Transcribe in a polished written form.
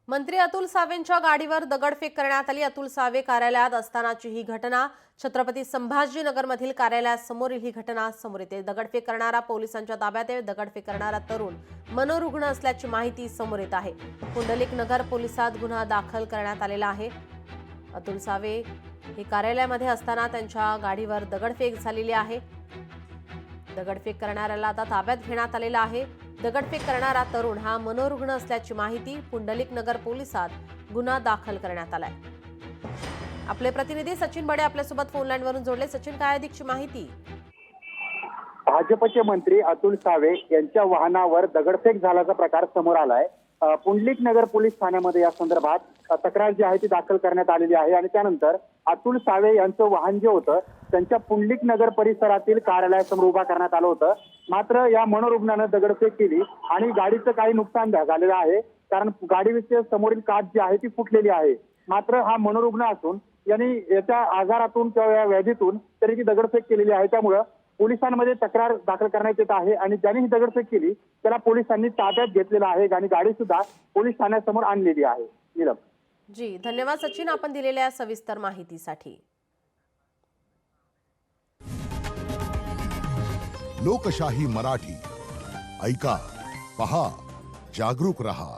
मंत्री अतुल सावेंच्या गाडीवर दगडफेक करण्यात आली। अतुल सावे कार्यालयात असतानाची ही घटना छत्रपती संभाजीनगरमधील कार्यालयासमोरील ही घटना समोर येते। दगडफेक करणारा पोलिसांच्या ताब्यात आहे। दगडफेक करणारा तरुण मनोरुग्ण असल्याची माहिती समोर येत आहे। पुंडलिक नगर पोलिसात गुन्हा दाखल करण्यात आलेला आहे। अतुल सावे हे कार्यालयामध्ये असताना त्यांच्या गाडीवर दगडफेक झालेली आहे। दगडफेक करणाऱ्याला आता ताब्यात घेण्यात आलेला आहे। दगडफेक करणारा तरुण हा मनोरुग्ण असल्याची माहिती पुंडलिक नगर पोलिसात गुन्हा दाखल करण्यात आलाय। आपले प्रतिनिधी सचिन बडे आपल्यासोबत फोन लाईनवरून जोडले। सचिन, काय अधिकची माहिती? भाजपचे मंत्री अतुल सावे यांच्या वाहनावर दगडफेक झाल्याचा प्रकार समोर आलाय। पुंडलिक नगर पोलीस ठाण्यामध्ये या संदर्भात तक्रार जी आहे ती दाखल करण्यात आलेली आहे आणि त्यानंतर अतुल सावे यांचं वाहन जे होतं त्यांच्या पुंडलिक नगर परिसरातील कार्यालयासमोर उभा करण्यात आलं होतं। मात्र या मनोरुग्णानं दगडफेक केली आणि गाडीचं काही नुकसान झालेलं आहे, कारण गाडीच्या समोरील काच जी आहे ती फुटलेली आहे। मात्र हा मनोरुग्ण असून यांनी याच्या आजारातून किंवा या व्याधीतून तरी ती दगडफेक केलेली आहे। त्यामुळे पोलिसांमध्ये तक्रार दाखल करण्यात येत आहे आणि ज्यांनी ही दगडफेक केली त्याला पोलिसांनी ताब्यात घेतलेलं आहे आणि गाडी सुद्धा पोलीस ठाण्यासमोर आणलेली आहे। नीलम जी, धन्यवाद सचिन, आपण दिलेल्या सविस्तर माहितीसाठी। लोकशाही मराठी ऐका, पहा, जागरूक रहा।